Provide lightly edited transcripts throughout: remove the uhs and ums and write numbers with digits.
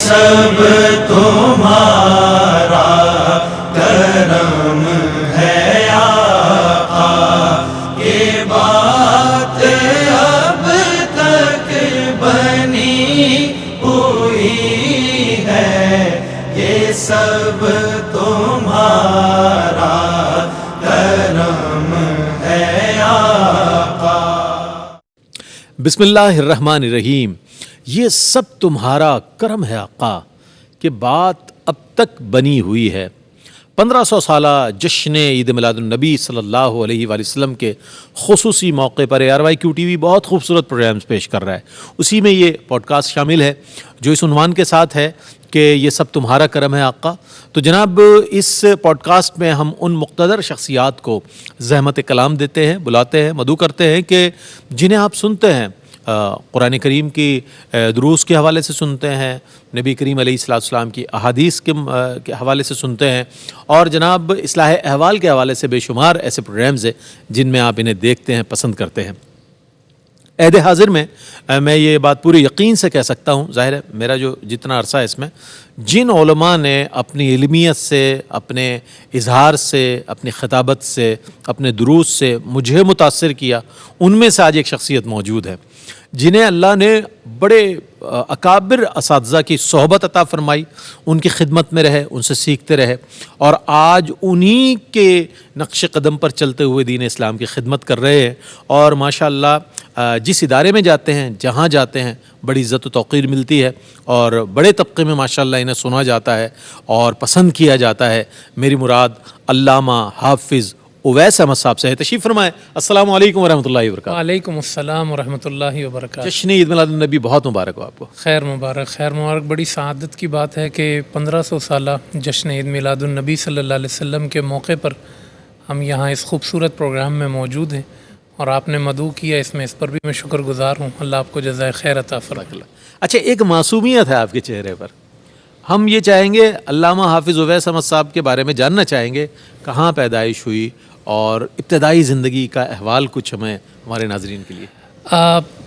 سب تمہارا کرم ہے آقا، یہ بات اب تک بنی ہوئی ہے، یہ سب تمہارا کرم ہے آقا۔ بسم اللہ الرحمن الرحیم۔ یہ سب تمہارا کرم ہے آقا کہ بات اب تک بنی ہوئی ہے۔ 1500 سالہ جشن عید میلاد النبی صلی اللہ علیہ وآلہ وسلم کے خصوصی موقع پر ARYQ TV بہت خوبصورت پروگرامز پیش کر رہا ہے، اسی میں یہ پوڈ کاسٹ شامل ہے جو اس عنوان کے ساتھ ہے کہ یہ سب تمہارا کرم ہے آقا۔ تو جناب اس پوڈ کاسٹ میں ہم ان مقتدر شخصیات کو زحمت کلام دیتے ہیں، بلاتے ہیں، مدعو کرتے ہیں کہ جنہیں آپ سنتے ہیں قرآن کریم کی دروس کے حوالے سے سنتے ہیں، نبی کریم علیہ السلام کی احادیث کے حوالے سے سنتے ہیں، اور جناب اصلاح احوال کے حوالے سے بے شمار ایسے پروگرامز ہیں جن میں آپ انہیں دیکھتے ہیں، پسند کرتے ہیں۔ عہد حاضر میں میں یہ بات پوری یقین سے کہہ سکتا ہوں، ظاہر ہے میرا جو جتنا عرصہ ہے اس میں، جن علماء نے اپنی علمیت سے، اپنے اظہار سے، اپنی خطابت سے، اپنے دروس سے مجھے متاثر کیا، ان میں سے آج ایک شخصیت موجود ہے جنہیں اللہ نے بڑے اکابر اساتذہ کی صحبت عطا فرمائی، ان کی خدمت میں رہے، ان سے سیکھتے رہے، اور آج انہی کے نقش قدم پر چلتے ہوئے دین اسلام کی خدمت کر رہے ہیں، اور ماشاءاللہ جس ادارے میں جاتے ہیں، جہاں جاتے ہیں، بڑی عزت و توقیر ملتی ہے، اور بڑے طبقے میں ماشاءاللہ انہیں سنا جاتا ہے اور پسند کیا جاتا ہے۔ میری مراد علامہ حافظ اویس احمد صاحب سے ہے۔ تشریف فرمائے۔ السلام علیکم ورحمۃ اللہ وبرکاتہ۔ وعلیکم السلام ورحمۃ اللہ وبرکاتہ۔ جشن عید میلاد النبی بہت مبارک ہو آپ کو۔ خیر مبارک، خیر مبارک۔ بڑی سعادت کی بات ہے کہ 1500 سالہ جشن عید میلاد النبی صلی اللہ علیہ وسلم کے موقع پر ہم یہاں اس خوبصورت پروگرام میں موجود ہیں، اور آپ نے مدعو کیا اس پر بھی میں شکر گزار ہوں۔ اللہ آپ کو جزائے خیر عطا فرمائے۔ اچھا، ایک معصومیت ہے آپ کے چہرے پر، ہم یہ چاہیں گے علامہ حافظ اویس احمد صاحب کے بارے میں جاننا چاہیں گے، کہاں پیدائش ہوئی اور ابتدائی زندگی کا احوال کچھ ہمیں ہمارے ناظرین کے لیے۔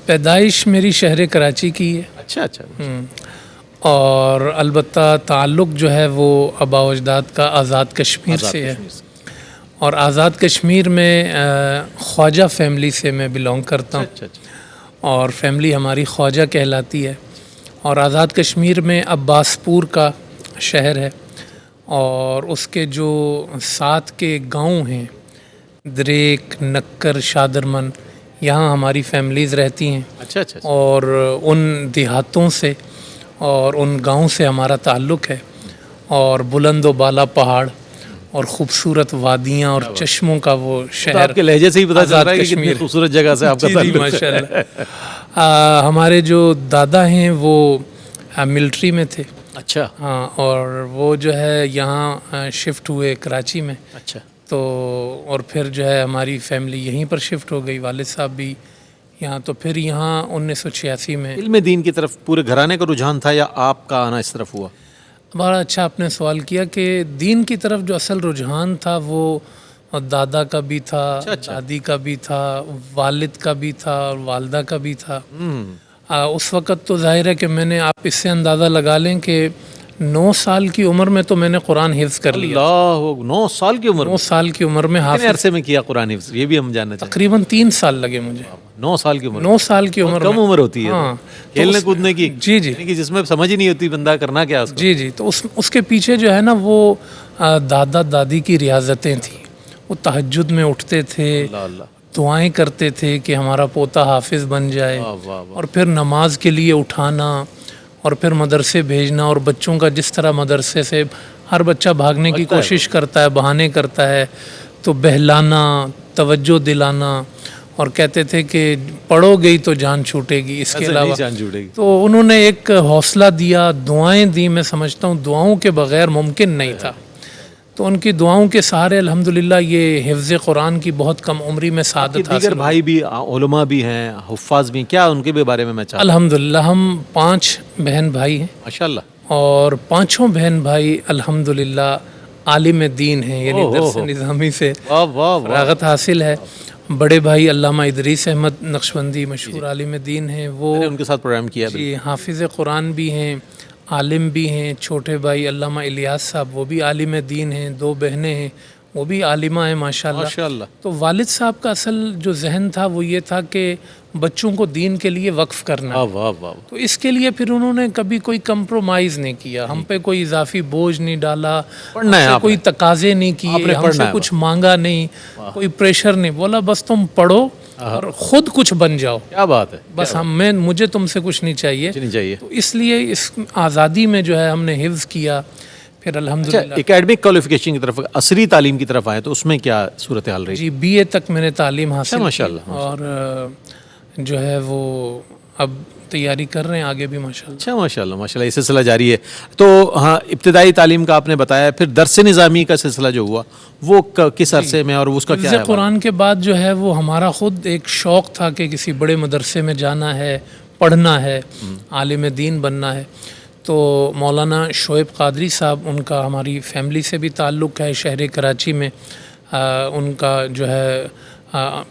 پیدائش میری شہر کراچی کی ہے۔ اچھا اچھا۔ اور البتہ تعلق جو ہے وہ آباء و اجداد کا آزاد کشمیر سے ہے، اور آزاد کشمیر میں خواجہ فیملی سے میں بلونگ کرتا ہوں، اور فیملی ہماری خواجہ کہلاتی ہے، اور آزاد کشمیر میں عباس پور کا شہر ہے، اور اس کے جو ساتھ کے گاؤں ہیں، دریک، نکر، شادرمن، یہاں ہماری فیملیز رہتی ہیں۔ اچھا اچھا۔ اور ان دیہاتوں سے اور ان گاؤں سے ہمارا تعلق ہے، اور بلند و بالا پہاڑ اور خوبصورت وادیاں اور چشموں کا وہ شہر۔ آپ کے لہجے سے ہی پتہ چل رہا ہے کہ کتنی خوبصورت جگہ سے آپ کا تعلق ہے۔ ماشاء اللہ۔ ہمارے جو دادا ہیں وہ ملٹری میں تھے۔ اچھا۔ ہاں، اور وہ جو ہے یہاں شفٹ ہوئے کراچی میں۔ اچھا۔ تو اور پھر جو ہے ہماری فیملی یہیں پر شفٹ ہو گئی، والد صاحب بھی یہاں، تو پھر یہاں 1986 میں۔ علم دین کی طرف پورے گھرانے کا رجحان تھا یا آپ کا آنا اس طرف ہوا؟ بڑا اچھا آپ نے سوال کیا کہ دین کی طرف جو اصل رجحان تھا وہ دادا کا بھی تھا، دادی کا بھی تھا، والد کا بھی تھا، اور والدہ کا بھی تھا۔ اس وقت تو ظاہر ہے کہ میں نے، آپ اس سے اندازہ لگا لیں کہ 9 سال کی عمر میں تو میں نے قرآن حفظ کر لیا۔ اللہ، 9 سال کی عمر؟ 9 سال کی عمر میں کتنے عرصے میں کیا قرآن حفظ، یہ بھی ہم جاننا چاہیں۔ تقریباً 3 سال لگے مجھے۔ 9 سال کی عمر؟ 9 سال کی عمر، کم عمر ہوتی ہے کھیلنے کودنے کی، جی جی، جس میں سمجھ ہی نہیں ہوتی بندہ کرنا کیا اس کو۔ جی جی، تو اس کے پیچھے جو ہے نا وہ دادا دادی کی ریاضتیں تھیں۔ وہ تہجد میں اٹھتے تھے، دعائیں کرتے تھے کہ ہمارا پوتا حافظ بن جائے، اور پھر نماز کے لیے اٹھانا، اور پھر مدرسے بھیجنا، اور بچوں کا جس طرح مدرسے سے ہر بچہ بھاگنے کی کوشش کرتا ہے، بہانے کرتا ہے، تو بہلانا، توجہ دلانا، اور کہتے تھے کہ پڑھو گئی تو جان چھوٹے گی، اس کے علاوہ تو انہوں نے ایک حوصلہ دیا، دعائیں دی۔ میں سمجھتا ہوں دعاؤں کے بغیر ممکن نہیں تھا، تو ان کی دعاؤں کے سہارے الحمدللہ یہ حفظ قرآن کی بہت کم عمری میں سعادت حاصل۔ دیگر بھائی بھی علماء بھی ہیں، حفاظ بھی، کیا ان کے بھی بارے میں میں چاہتا ہوں؟ الحمدللہ ہم 5 بہن بھائی ہیں ماشاءاللہ، اور 5 بہن بھائی الحمدللہ عالم دین ہیں، یعنی درس نظامی سے فراغت حاصل ہے۔ بڑے بھائی علامہ ادریس احمد نقشبندی مشہور عالم دین ہیں، وہ ان کے ساتھ پروگرام کیا۔ جی، حافظ قرآن بھی ہیں، عالم بھی ہیں. چھوٹے بھائی علامہ الیاس صاحب وہ بھی عالم دین ہیں. 2 بہنیں ہیں وہ بھی عالمہ ہیں ماشاءاللہ. ماشاءاللہ. تو والد صاحب کا اصل جو ذہن تھا وہ یہ تھا کہ بچوں کو دین کے لیے وقف کرنا. واہ واہ واہ. تو اس کے لیے پھر انہوں نے کبھی کوئی کمپرومائز نہیں کیا. ہم پہ کوئی اضافی بوجھ نہیں ڈالا, پڑھنا ہے ہم سے آپ کوئی نے. تقاضے نہیں کیے, ہم سے کچھ مانگا نہیں, کوئی پریشر نہیں. بولا بس تم پڑھو اور خود کچھ بن جاؤ. کیا بات ہے. بس مجھے تم سے کچھ نہیں چاہیے. نہیں چاہیے. تو اس لیے اس آزادی میں جو ہے ہم نے حفظ کیا. پھر الحمدللہ اکیڈمک کوالیفیکیشن کی طرف, عصری تعلیم کی طرف آئے تو اس میں کیا صورتحال رہی؟ جی بی اے تک میں نے تعلیم حاصل کی. ماشاءاللہ. اور جو ہے وہ اب تیاری کر رہے ہیں آگے بھی ماشاءاللہ. اچھا ماشاءاللہ ماشاءاللہ, یہ سلسلہ جاری ہے. تو ہاں ابتدائی تعلیم کا آپ نے بتایا, پھر درس نظامی کا سلسلہ جو ہوا وہ کس عرصے میں اور اس کا کیا ہے؟ قرآن کے بعد جو ہے وہ ہمارا خود ایک شوق تھا کہ کسی بڑے مدرسے میں جانا ہے, پڑھنا ہے, عالم دین بننا ہے. تو مولانا شعیب قادری صاحب, ان کا ہماری فیملی سے بھی تعلق ہے, شہر کراچی میں ان کا جو ہے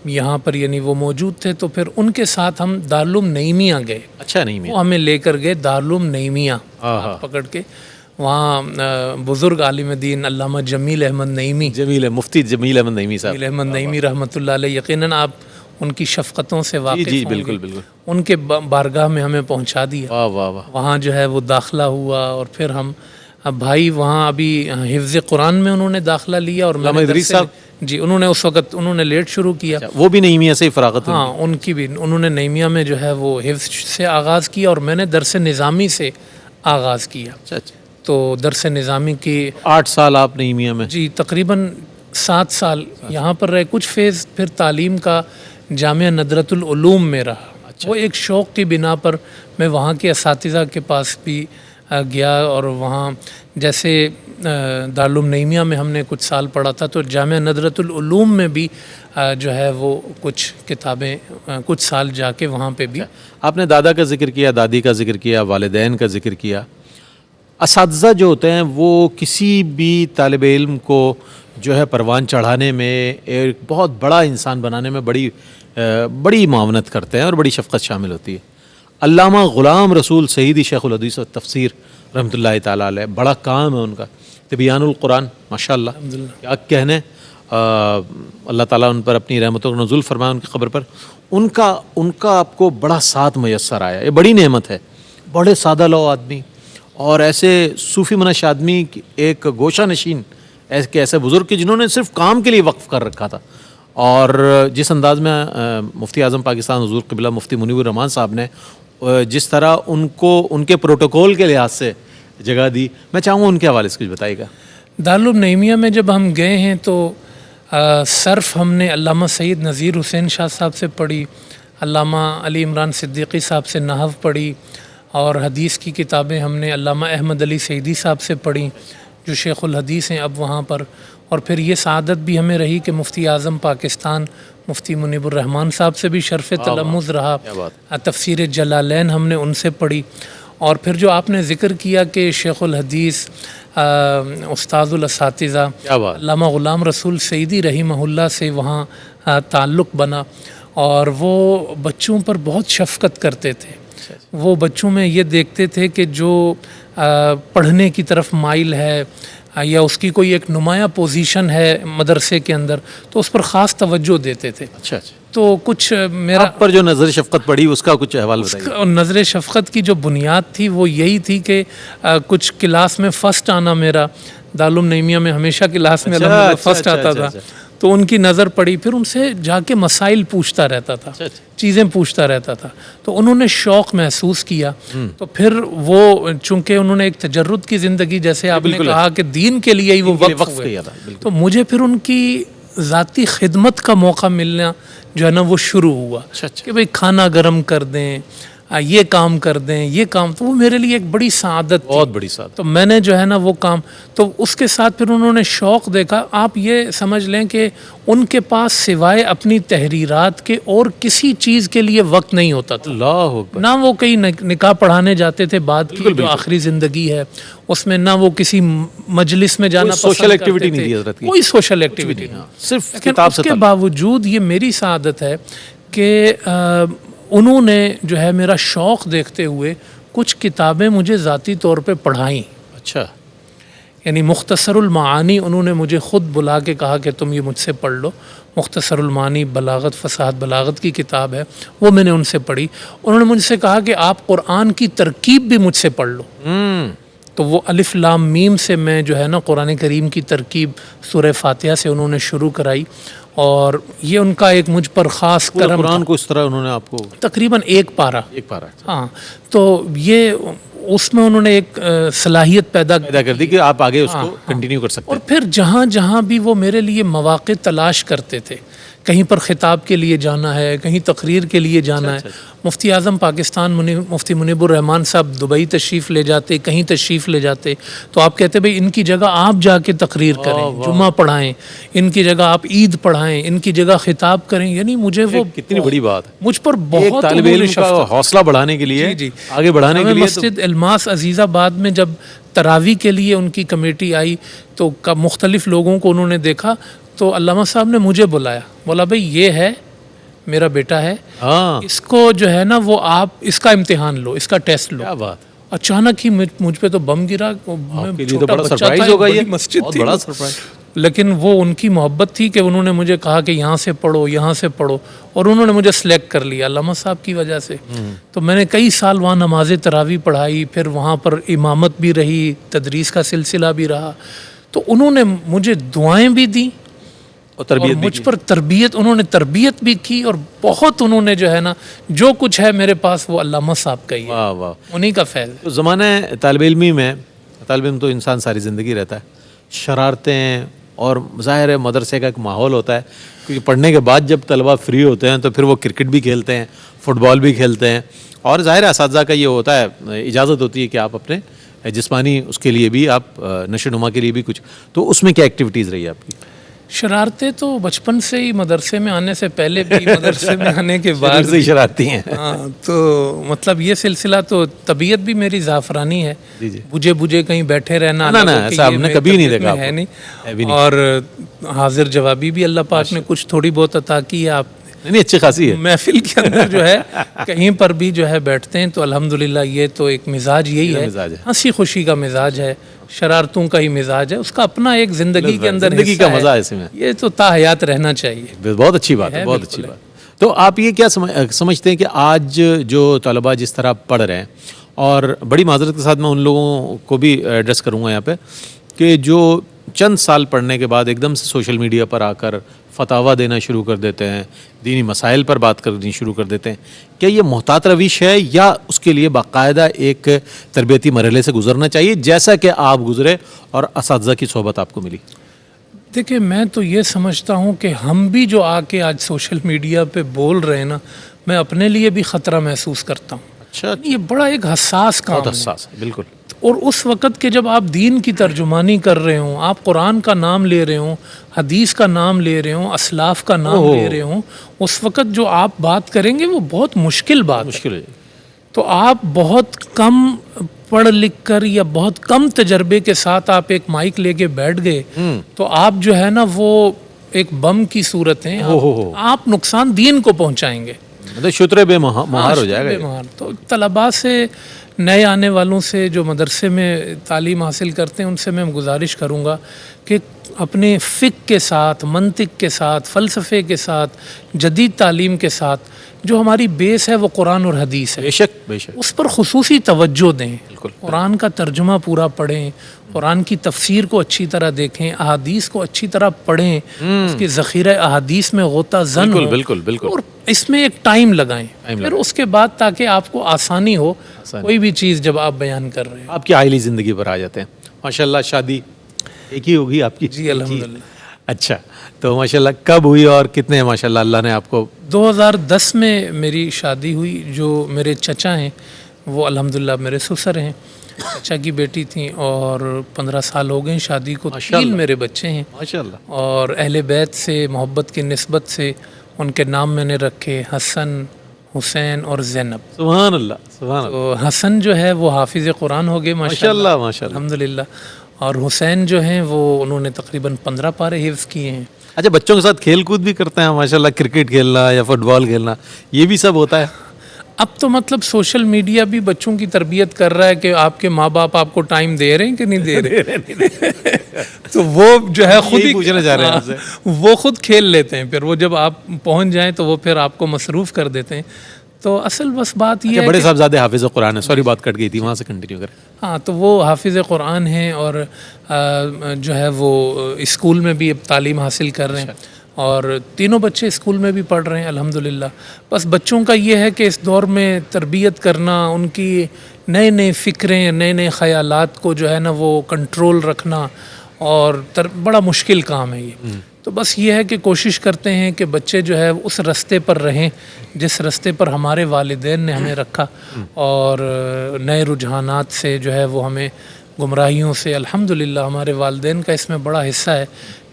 یہاں پر یعنی وہ موجود تھے. تو پھر ان کے ساتھ ہم دارالعلوم نعیمیہ گئے. اچھا نعیمیہ. وہ ہمیں لے کر گئے دارالعلوم نعیمیہ پکڑ کے. وہاں بزرگ عالم دین علامہ جمیل احمد نعیمی, مفتی جمیل احمد نعیمی صاحب, جمیل احمد نعیمی رحمۃ اللہ علیہ, یقیناً آپ ان کی شفقتوں سے واقف جی ہوں گے. بالکل بالکل. ان کے بارگاہ میں ہمیں پہنچا دیا. واہ واہ واہ. وہاں جو ہے وہ داخلہ ہوا اور پھر ہم بھائی وہاں ابھی حفظ قرآن میں انہوں نے داخلہ لیا. اور علامہ ادریس صاحب جی انہوں نے اس وقت انہوں نے لیٹ شروع کیا. وہ بھی نعیمیہ سے ہی فراغت ہوئی؟ ہاں ان کی بھی, انہوں نے نعیمیہ میں جو ہے وہ حفظ سے آغاز کیا اور میں نے درس نظامی سے آغاز کیا. اچھا اچھا. تو درس نظامی کی 8 سال آپ نعیمیہ میں؟ جی تقریباً 7 سال یہاں پر رہے. کچھ فیز پھر تعلیم کا جامعہ ندرۃ العلوم میں رہا. وہ ایک شوق کی بنا پر میں وہاں کے اساتذہ کے پاس بھی گیا, اور وہاں جیسے دارالعلوم نعیمیہ میں ہم نے کچھ سال پڑھا تھا, تو جامعہ ندرۃ العلوم میں بھی جو ہے وہ کچھ کتابیں کچھ سال جا کے وہاں پہ بھی. آپ نے دادا کا ذکر کیا, دادی کا ذکر کیا, والدین کا ذکر کیا. اساتذہ جو ہوتے ہیں وہ کسی بھی طالب علم کو جو ہے پروان چڑھانے میں, ایک بہت بڑا انسان بنانے میں بڑی معاونت کرتے ہیں اور بڑی شفقت شامل ہوتی ہے. علامہ غلام رسول سعیدی شیخ الحدیث و تفسیر رحمۃ اللہ تعالیٰ علیہ, بڑا کام ہے ان کا, تبیان القرآن ماشاءاللہ, کیا کہنے. اللہ تعالیٰ ان پر اپنی رحمتوں کا نزول فرمائے, ان کی قبر پر. ان کا آپ کو بڑا ساتھ میسر آیا, یہ بڑی نعمت ہے. بڑے سادہ لو آدمی اور ایسے صوفی منش آدمی, ایک گوشہ نشین ایسے بزرگ کے جنہوں نے صرف کام کے لیے وقف کر رکھا تھا. اور جس انداز میں مفتی اعظم پاکستان حضور قبلہ مفتی منیب الرحمان صاحب نے جس طرح ان کے پروٹوکول کے لحاظ سے جگہ دی, میں چاہوں گا ان کے حوالے سے کچھ بتائیے گا. دارالعلوم نعیمیہ میں جب ہم گئے ہیں تو صرف ہم نے علامہ سید نذیر حسین شاہ صاحب سے پڑھی, علامہ علی عمران صدیقی صاحب سے نحو پڑھی, اور حدیث کی کتابیں ہم نے علامہ احمد علی سعیدی صاحب سے پڑھی جو شیخ الحدیث ہیں اب وہاں پر. اور پھر یہ سعادت بھی ہمیں رہی کہ مفتی اعظم پاکستان مفتی منیب الرحمان صاحب سے بھی شرف تلمذ رہا. تفسیر جلالین ہم نے ان سے پڑھی. اور پھر جو آپ نے ذکر کیا کہ شیخ الحدیث استاذ الاساتذہ علامہ غلام رسول سعیدی رحمہ اللہ سے وہاں تعلق بنا, اور وہ بچوں پر بہت شفقت کرتے تھے. وہ بچوں میں یہ دیکھتے تھے کہ جو پڑھنے کی طرف مائل ہے یا اس کی کوئی ایک نمایاں پوزیشن ہے مدرسے کے اندر, تو اس پر خاص توجہ دیتے تھے. اچھا اچھا. تو کچھ میرا آپ پر جو نظر شفقت پڑی اس کا کچھ احوال بتائیے. نظر شفقت کی جو بنیاد تھی وہ یہی تھی کہ کچھ کلاس میں فرسٹ آنا, میرا دارالعلوم نعیمیہ میں ہمیشہ کلاس میں الحمدللہ فرسٹ آتا تھا. تو ان کی نظر پڑی, پھر ان سے جا کے مسائل پوچھتا رہتا تھا, چیزیں پوچھتا رہتا تھا. تو انہوں نے شوق محسوس کیا. تو پھر وہ چونکہ انہوں نے ایک تجرد کی زندگی, جیسے آپ نے کہا کہ دین کے لیے ہی وہ وقف ہوئے, تو مجھے پھر ان کی ذاتی خدمت کا موقع ملنا جو ہے نا وہ شروع ہوا کہ بھئی کھانا گرم کر دیں, یہ کام کر دیں, یہ کام. تو وہ میرے لیے ایک بڑی سعادت, بہت بڑی سعادت. تو میں نے جو ہے نا وہ کام, تو اس کے ساتھ پھر انہوں نے شوق دیکھا. آپ یہ سمجھ لیں کہ ان کے پاس سوائے اپنی تحریرات کے اور کسی چیز کے لیے وقت نہیں ہوتا تھا. اللہ اکبر. نہ وہ کہیں نکاح پڑھانے جاتے تھے بعد کی جو آخری زندگی ہے اس میں, نہ وہ کسی مجلس میں جانا سوشل ایکٹیویٹی نہیں دی حضرت کی, کوئی سوشل ایکٹیویٹی نہیں, صرف کتاب سے. اس کے باوجود یہ میری سعادت ہے کہ انہوں نے جو ہے میرا شوق دیکھتے ہوئے کچھ کتابیں مجھے ذاتی طور پہ پڑھائیں. اچھا. یعنی مختصر المعانی انہوں نے مجھے خود بلا کے کہا کہ تم یہ مجھ سے پڑھ لو. مختصر المعانی بلاغت فصاحت بلاغت کی کتاب ہے, وہ میں نے ان سے پڑھی. انہوں نے مجھ سے کہا کہ آپ قرآن کی ترکیب بھی مجھ سے پڑھ لو. تو وہ الف لام میم سے میں جو ہے نا قرآن کریم کی ترکیب سورہ فاتحہ سے انہوں نے شروع کرائی, اور یہ ان کا ایک مجھ پر خاص کرم. قرآن کو اس طرح انہوں نے آپ کو تقریباً ایک پارہ. ہاں. تو یہ اس میں انہوں نے ایک صلاحیت پیدا کر دی کہ آپ آگے اس کو کنٹینیو کر سکتے ہیں. اور پھر جہاں جہاں بھی وہ میرے لیے مواقع تلاش کرتے تھے, کہیں پر خطاب کے لیے جانا ہے, کہیں تقریر کے لیے جانا ہے. مفتی اعظم پاکستان مفتی منیب الرحمان صاحب دبئی تشریف لے جاتے, کہیں تشریف لے جاتے, تو آپ کہتے بھئی ان کی جگہ آپ جا کے تقریر کریں, جمعہ پڑھائیں, ان کی جگہ آپ عید پڑھائیں, ان کی جگہ خطاب کریں. یعنی مجھے وہ کتنی بڑی بات ہے مجھ پر بہت طالب علم کا حوصلہ بڑھانے کے لیے, آگے بڑھانے کے لیے. مسجد الماس عزیز آباد میں جب تراویح کے لیے ان کی کمیٹی آئی تو مختلف لوگوں کو انہوں نے دیکھا, تو علامہ صاحب نے مجھے بلایا, بولا بھئی یہ ہے میرا بیٹا ہے, اس کو جو ہے نا وہ آپ اس کا امتحان لو, اس کا ٹیسٹ لو. کیا بات. اچانک ہی مجھ پہ تو بم گرا. مسجد تھی, لیکن وہ ان کی محبت تھی کہ انہوں نے مجھے کہا کہ یہاں سے پڑھو, یہاں سے پڑھو, اور انہوں نے مجھے سلیکٹ کر لیا علامہ صاحب کی وجہ سے. تو میں نے کئی سال وہاں نماز تراویح پڑھائی, پھر وہاں پر امامت بھی رہی, تدریس کا سلسلہ بھی رہا. تو انہوں نے مجھے دعائیں بھی دیں اور مجھ پر تربیت, انہوں نے تربیت بھی کی, اور بہت انہوں نے جو ہے نا جو کچھ ہے میرے پاس وہ علامہ صاحب کا ہی ہے. واہ واہ. انہی کا فیض. تو زمانہ طالب علمی میں, طالب علم تو انسان ساری زندگی رہتا ہے, شرارتیں, اور ظاہر ہے مدرسے کا ایک ماحول ہوتا ہے, کیونکہ پڑھنے کے بعد جب طلبہ فری ہوتے ہیں تو پھر وہ کرکٹ بھی کھیلتے ہیں, فٹ بال بھی کھیلتے ہیں, اور ظاہر ہے اساتذہ کا یہ ہوتا ہے, اجازت ہوتی ہے کہ آپ اپنے جسمانی اس کے لیے بھی, آپ نشو نما کے لیے بھی کچھ. تو اس میں کیا ایکٹیویٹیز رہی آپ کی؟ شرارتیں تو بچپن سے ہی, مدرسے میں آنے سے پہلے بھی, مدرسے میں آنے کے بعد سے شرارتی ہیں. ہاں, تو مطلب یہ سلسلہ تو, طبیعت بھی میری زعفرانی ہے, بجے بجے کہیں بیٹھے رہنا صاحب نے کبھی نہیں دیکھا ہے نہیں, اور حاضر جوابی بھی اللہ پاک نے کچھ تھوڑی بہت عطا کی ہے. آپ نہیں اچھی خاصی ہے. محفل کے اندر جو ہے کہیں پر بھی جو ہے بیٹھتے ہیں تو الحمدللہ یہ تو ایک مزاج یہی ہے, ہنسی خوشی کا مزاج ہے, شرارتوں کا ہی مزاج ہے, اس کا اپنا ایک زندگی کے اندر زندگی کا مزہ ہے اس میں, یہ تو تا حیات رہنا چاہیے. بہت اچھی بات ہے, بہت اچھی بات. تو آپ یہ کیا سمجھتے ہیں کہ آج جو طلباء جس طرح پڑھ رہے ہیں, اور بڑی معذرت کے ساتھ میں ان لوگوں کو بھی ایڈریس کروں گا یہاں پہ, کہ جو چند سال پڑھنے کے بعد ایک دم سے سوشل میڈیا پر آ کر فتاویٰ دینا شروع کر دیتے ہیں, دینی مسائل پر بات کرنی شروع کر دیتے ہیں, کیا یہ محتاط روش ہے, یا اس کے لیے باقاعدہ ایک تربیتی مرحلے سے گزرنا چاہیے جیسا کہ آپ گزرے اور اساتذہ کی صحبت آپ کو ملی؟ دیکھیں, میں تو یہ سمجھتا ہوں کہ ہم بھی جو آ کے آج سوشل میڈیا پہ بول رہے ہیں نا, میں اپنے لیے بھی خطرہ محسوس کرتا ہوں. اچھا, یہ بڑا ایک حساس کام ہے. حساس ہے بالکل. اور اس وقت کے جب آپ دین کی ترجمانی کر رہے ہوں, آپ قرآن کا نام لے رہے ہوں, حدیث کا نام لے رہے ہوں, اسلاف کا نام لے رہے ہوں, اس وقت جو آپ بات کریں گے وہ بہت مشکل بات ہے. تو آپ بہت کم پڑھ لکھ کر یا بہت کم تجربے کے ساتھ آپ ایک مائک لے کے بیٹھ گئے تو آپ جو ہے نا وہ ایک بم کی صورت ہیں, آپ نقصان دین کو پہنچائیں گے. شترے بے مہار ہو جائے گا. تو طلباء سے, نئے آنے والوں سے جو مدرسے میں تعلیم حاصل کرتے ہیں, ان سے میں گزارش کروں گا کہ اپنے فقہ کے ساتھ, منطق کے ساتھ, فلسفے کے ساتھ, جدید تعلیم کے ساتھ جو ہماری بیس ہے وہ قرآن اور حدیث ہے, بے شک اس پر خصوصی توجہ دیں. قرآن کا ترجمہ پورا پڑھیں, قرآن کی تفسیر کو اچھی طرح دیکھیں, احادیث کو اچھی طرح پڑھیں, اس کے ذخیرہ احادیث میں غوطہ زن ہو, اور اس میں ایک ٹائم لگائیں. پھر اس کے بعد تاکہ آپ کو آسانی ہو کوئی بھی چیز جب آپ بیان کر رہے ہیں. آپ کی عائلی زندگی پر آ جاتے ہیں. ماشاءاللہ شادی ایک ہی ہوگی آپ کی؟ جی الحمدللہ. اچھا, تو ماشاءاللہ کب ہوئی اور کتنے ہیں ماشاءاللہ اللہ نے آپ کو؟ 2010 میں میری شادی ہوئی. جو میرے چچا ہیں وہ الحمدللہ میرے سسر ہیں, چچا کی بیٹی تھیں, اور 15 سال ہو گئے شادی کو. 3 میرے بچے ہیں ماشاءاللہ, اور اہل بیت سے محبت کی نسبت سے ان کے نام میں نے رکھے حسن, حسین اور زینب. سبحان اللہ, سبحان اللہ. تو حسن جو ہے وہ حافظ قرآن ہو گئے ماشاءاللہ, ماشاءاللہ الحمدللہ, اور حسین جو ہیں وہ انہوں نے تقریباً 15 پارے حفظ کیے ہیں. اچھا, بچوں کے ساتھ کھیل کود بھی کرتے ہیں ماشاءاللہ, کرکٹ کھیلنا یا فٹ بال کھیلنا, یہ بھی سب ہوتا ہے؟ اب تو مطلب سوشل میڈیا بھی بچوں کی تربیت کر رہا ہے کہ آپ کے ماں باپ آپ کو ٹائم دے رہے ہیں کہ نہیں دے رہے تو وہ جو ہے خود ہی پوچھنا چاہ رہے ہیں آپ سے. وہ خود کھیل لیتے ہیں، پھر وہ جب آپ پہنچ جائیں تو وہ پھر آپ کو مصروف کر دیتے ہیں. تو اصل بس بات یہ ہے بڑے صاحبزادے حافظ قرآن ہے، سوری بات کٹ گئی تھی، وہاں سے کنٹینیو کریں. ہاں تو وہ حافظ قرآن ہیں اور جو ہے وہ اسکول میں بھی اب تعلیم حاصل کر رہے ہیں اور تینوں بچے اسکول میں بھی پڑھ رہے ہیں الحمدللہ. بس بچوں کا یہ ہے کہ اس دور میں تربیت کرنا، ان کی نئے نئے فکریں، نئے نئے خیالات کو جو ہے نا وہ کنٹرول رکھنا اور بڑا مشکل کام ہے یہ. تو بس یہ ہے کہ کوشش کرتے ہیں کہ بچے جو ہے اس رستے پر رہیں جس رستے پر ہمارے والدین نے ہمیں رکھا، اور نئے رجحانات سے جو ہے وہ ہمیں گمراہیوں سے، الحمدللہ ہمارے والدین کا اس میں بڑا حصہ ہے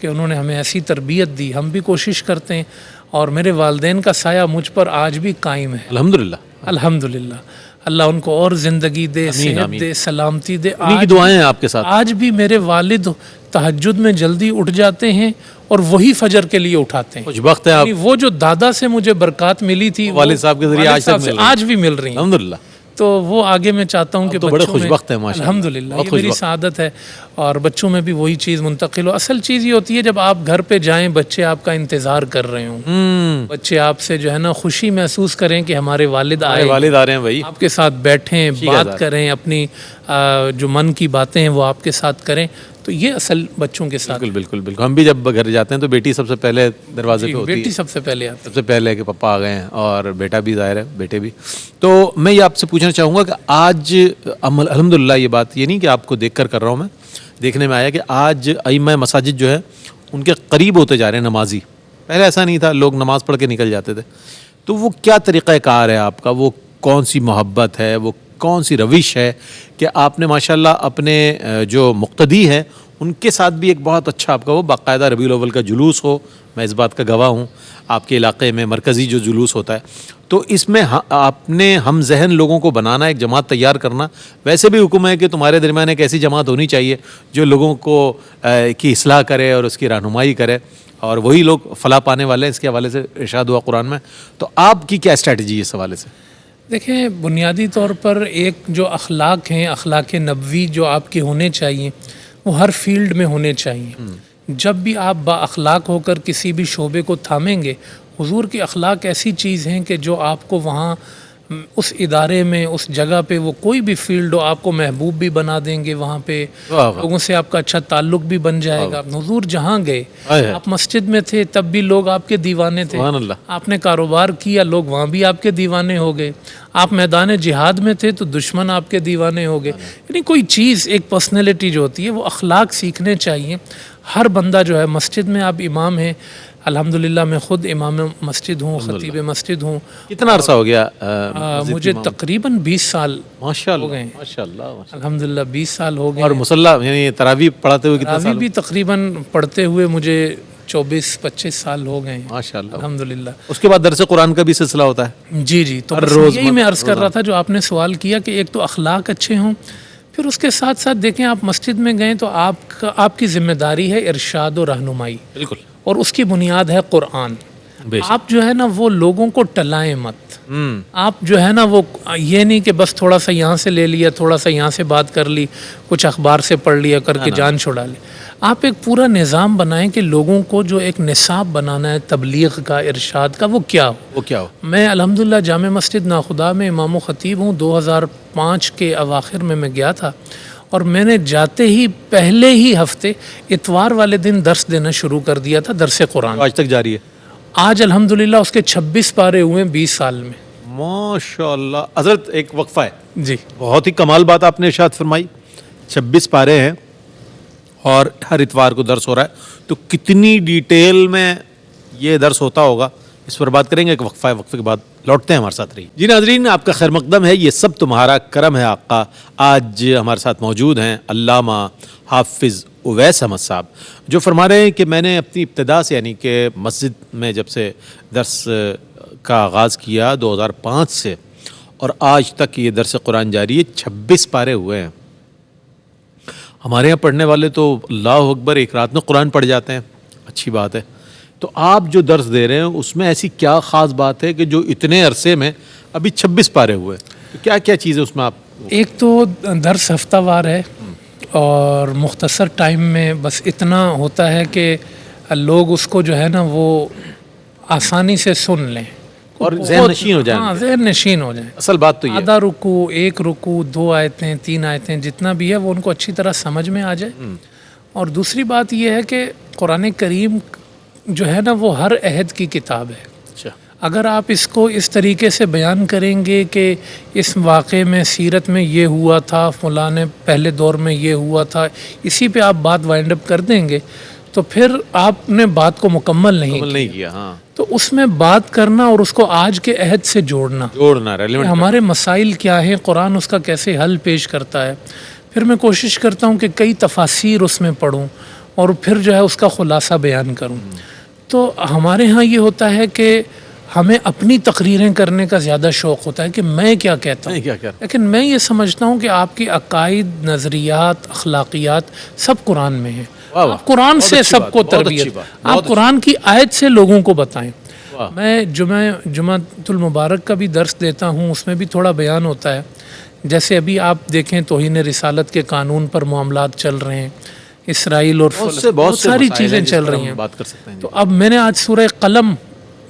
کہ انہوں نے ہمیں ایسی تربیت دی. ہم بھی کوشش کرتے ہیں اور میرے والدین کا سایہ مجھ پر آج بھی قائم ہے الحمدللہ. الحمدللہ. اللہ ان کو اور زندگی دے، صحت دے، سلامتی دے. انہیں کی دعائیں ہیں آپ کے ساتھ. آج بھی میرے والد تہجد میں جلدی اٹھ جاتے ہیں اور وہی فجر کے لیے اٹھاتے ہیں. خوش بخت ہے آپ. وہ جو دادا سے مجھے برکات ملی تھی والد صاحب کے ذریعے آج بھی مل رہی ہیں الحمدللہ. تو وہ آگے میں چاہتا ہوں کہ بڑے خوش بخت ہیں ماشاءاللہ. الحمدللہ یہ میری سعادت ہے اور بچوں میں بھی وہی چیز منتقل ہو. اصل چیز یہ ہوتی ہے جب آپ گھر پہ جائیں، بچے آپ کا انتظار کر رہے ہوں، بچے آپ سے جو ہے نا خوشی محسوس کریں کہ ہمارے والد آ رہے ہیں بھائی، آپ کے ساتھ بیٹھیں، بات کریں، اپنی جو من کی باتیں ہیں وہ آپ کے ساتھ کریں. تو یہ اصل بچوں کے ساتھ. بالکل. ہم بھی جب گھر جاتے ہیں تو بیٹی سب سے پہلے دروازے پہ ہوتی ہے. بیٹی سب سے پہلے آتی ہے، سب سے پہلے کہ پپا آ گئے ہیں، اور بیٹا بھی ظاہر ہے، بیٹے بھی. تو میں یہ آپ سے پوچھنا چاہوں گا کہ آج الحمدللہ، یہ بات یہ نہیں کہ آپ کو دیکھ کر رہا ہوں، میں دیکھنے میں آیا کہ آج ائمہ مساجد جو ہے ان کے قریب ہوتے جا رہے ہیں نمازی. پہلے ایسا نہیں تھا، لوگ نماز پڑھ کے نکل جاتے تھے. تو وہ کیا طریقہ کار ہے آپ کا؟ وہ کون سی محبت ہے، وہ کون سی روش ہے کہ آپ نے ماشاءاللہ اپنے جو مقتدی ہیں ان کے ساتھ بھی ایک بہت اچھا آپ کا وہ باقاعدہ ربیع الاول کا جلوس ہو. میں اس بات کا گواہ ہوں، آپ کے علاقے میں مرکزی جو جلوس ہوتا ہے، تو اس میں آپ نے ہم ذہن لوگوں کو بنانا، ایک جماعت تیار کرنا. ویسے بھی حکم ہے کہ تمہارے درمیان ایک ایسی جماعت ہونی چاہیے جو لوگوں کو کی اصلاح کرے اور اس کی رہنمائی کرے، اور وہی لوگ فلاح پانے والے ہیں. اس کے حوالے سے ارشاد ہوا قرآن میں. تو آپ کی کیا اسٹریٹجی ہے اس حوالے سے؟ دیکھیں، بنیادی طور پر ایک جو اخلاق ہیں، اخلاق نبوی جو آپ کے ہونے چاہیے وہ ہر فیلڈ میں ہونے چاہیے. جب بھی آپ با اخلاق ہو کر کسی بھی شعبے کو تھامیں گے، حضور کی اخلاق ایسی چیز ہیں کہ جو آپ کو وہاں اس ادارے میں، اس جگہ پہ، وہ کوئی بھی فیلڈ ہو، آپ کو محبوب بھی بنا دیں گے. وہاں پہ لوگوں سے آپ کا اچھا تعلق بھی بن جائے گا. حضور جہاں گئے، آپ مسجد میں تھے تب بھی لوگ آپ کے دیوانے تھے. آپ نے کاروبار کیا، لوگ وہاں بھی آپ کے دیوانے ہو گئے. آپ میدان جہاد میں تھے تو دشمن آپ کے دیوانے ہو گئے. یعنی کوئی چیز، ایک پرسنالٹی جو ہوتی ہے وہ اخلاق سیکھنے چاہیے. ہر بندہ جو ہے، مسجد میں آپ امام ہیں، الحمدللہ میں خود امام مسجد ہوں، خطیب مسجد ہوں. کتنا عرصہ ہو گیا؟ مجھے تقریباً 20 سال ماشاءاللہ ہو گئے. ماشاءاللہ الحمدللہ 20 سال ہو گئے. اور مصلی یعنی تراویح پڑھاتے ہوئے کتنا تراویح سال؟ بھی تقریباً پڑھتے ہوئے مجھے 24-25 سال ہو گئے ہیں ماشاءاللہ الحمدللہ. اس کے بعد درس قرآن کا بھی سلسلہ ہوتا ہے؟ جی. تو یہی میں عرض کر رہا تھا جو آپ نے سوال کیا کہ ایک تو اخلاق اچھے ہوں، پھر اس کے ساتھ ساتھ دیکھیں آپ مسجد میں گئے تو آپ کی ذمہ داری ہے ارشاد و رہنمائی. بالکل. اور اس کی بنیاد ہے قرآن. آپ جو ہے نا وہ لوگوں کو ٹلائیں مت. آپ جو ہے نا وہ یہ نہیں کہ بس تھوڑا سا یہاں سے لے لیا، تھوڑا سا یہاں سے بات کر لی، کچھ اخبار سے پڑھ لیا کر کے جان چھڑا لی. آپ ایک پورا نظام بنائیں کہ لوگوں کو جو ایک نصاب بنانا ہے تبلیغ کا، ارشاد کا، وہ کیا ہو. میں الحمدللہ جامع مسجد ناخدا میں امام و خطیب ہوں. 2005 کے اواخر میں گیا تھا اور میں نے جاتے ہی پہلے ہی ہفتے اتوار والے دن درس دینا شروع کر دیا تھا، درس قرآن. آج تک جاری ہے؟ آج الحمدللہ اس کے 26 پارے ہوئے 20 سال میں. ماشاءاللہ. حضرت ایک وقفہ ہے. جی. بہت ہی کمال بات آپ نے ارشاد فرمائی. 26 پارے ہیں اور ہر اتوار کو درس ہو رہا ہے. تو کتنی ڈیٹیل میں یہ درس ہوتا ہوگا، اس پر بات کریں گے. ایک وقفہ ہے، وقفے کے بعد لوٹتے ہیں، ہمارے ساتھ رہیے. جی ناظرین، آپ کا خیر مقدم ہے. یہ سب تمہارا کرم ہے آقا. آج ہمارے ساتھ موجود ہیں علامہ حافظ اویس احمد صاحب، جو فرما رہے ہیں کہ میں نے اپنی ابتدا سے، یعنی کہ مسجد میں جب سے درس کا آغاز کیا 2005 سے، اور آج تک یہ درس قرآن جاری ہے. 26 پارے ہوئے ہیں. ہمارے یہاں پڑھنے والے تو اللہ اکبر ایک رات میں قرآن پڑھ جاتے ہیں. اچھی بات ہے. تو آپ جو درس دے رہے ہیں اس میں ایسی کیا خاص بات ہے کہ جو اتنے عرصے میں ابھی 26 پارے ہوئے، تو کیا کیا چیزیں اس میں آپ؟ ایک تو درس ہفتہ وار ہے اور مختصر ٹائم میں بس اتنا ہوتا ہے کہ لوگ اس کو جو ہے نا وہ آسانی سے سن لیں اور ذہن نشین ہو جائیں۔ ہاں ذہن نشین ہو جائیں۔ اصل بات تو یہ آدھا رکوع، ایک رکوع، 2 آیتیں، 3 آیتیں، جتنا بھی ہے وہ ان کو اچھی طرح سمجھ میں آ جائے۔ اور دوسری بات یہ ہے کہ قرآن کریم جو ہے نا وہ ہر عہد کی کتاب ہے۔ اچھا، اگر آپ اس کو اس طریقے سے بیان کریں گے کہ اس واقعے میں سیرت میں یہ ہوا تھا، فلاں نے پہلے دور میں یہ ہوا تھا، اسی پہ آپ بات وائنڈ اپ کر دیں گے تو پھر آپ نے بات کو مکمل نہیں کیا۔ ہاں، تو اس میں بات کرنا اور اس کو آج کے عہد سے جوڑنا، ریلیونٹ، ہمارے مسائل کیا ہیں، قرآن اس کا کیسے حل پیش کرتا ہے۔ پھر میں کوشش کرتا ہوں کہ کئی تفاسیر اس میں پڑھوں اور پھر جو ہے اس کا خلاصہ بیان کروں۔ تو ہمارے ہاں یہ ہوتا ہے کہ ہمیں اپنی تقریریں کرنے کا زیادہ شوق ہوتا ہے کہ میں کیا کہتا ہوں، لیکن میں یہ سمجھتا ہوں کہ آپ کی عقائد، نظریات، اخلاقیات سب قرآن میں ہیں۔ آپ قرآن سے سب کو تربیت، آپ قرآن کی آیت سے لوگوں کو بتائیں۔ میں جمعۃ المبارک کا بھی درس دیتا ہوں، اس میں بھی تھوڑا بیان ہوتا ہے۔ جیسے ابھی آپ دیکھیں توہین رسالت کے قانون پر معاملات چل رہے ہیں، اسرائیل اور بہت ساری چیزیں چل رہی ہیں، بات کر سکتے ہیں۔ تو اب میں نے آج سورہ قلم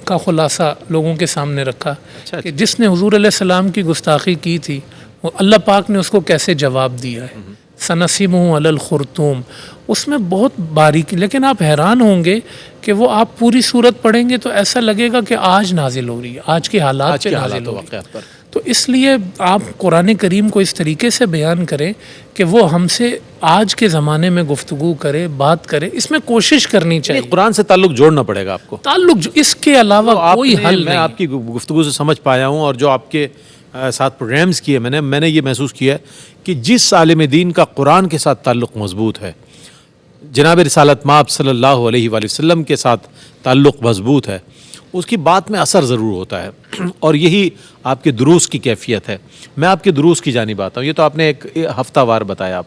کا خلاصہ لوگوں کے سامنے رکھا کہ جس نے حضور علیہ السلام کی گستاخی کی تھی وہ اللہ پاک نے اس کو کیسے جواب دیا ہے۔ سنسمہ علی الخرطوم، اس میں بہت باریکی، لیکن آپ حیران ہوں گے کہ وہ آپ پوری صورت پڑھیں گے تو ایسا لگے گا کہ آج نازل ہو رہی ہے، آج کے حالات پہ نازل ہو رہی ہے۔ تو اس لیے آپ قرآن کریم کو اس طریقے سے بیان کریں کہ وہ ہم سے آج کے زمانے میں گفتگو کرے، بات کرے، اس میں کوشش کرنی چاہیے۔ قرآن سے تعلق جوڑنا پڑے گا آپ کو، تعلق اس کے علاوہ کوئی حل نہیں۔ میں آپ کی گفتگو سے سمجھ پایا ہوں، اور جو آپ کے ساتھ پروگرامز کیے میں نے یہ محسوس کیا ہے کہ جس عالم دین کا قرآن کے ساتھ تعلق مضبوط ہے، جناب رسالت مآب صلی اللہ علیہ وآلہ وسلم کے ساتھ تعلق مضبوط ہے، اس کی بات میں اثر ضرور ہوتا ہے، اور یہی آپ کے دروس کی کیفیت ہے۔ میں آپ کے دروس کی جانب آتا ہوں۔ یہ تو آپ نے ایک ہفتہ وار بتایا،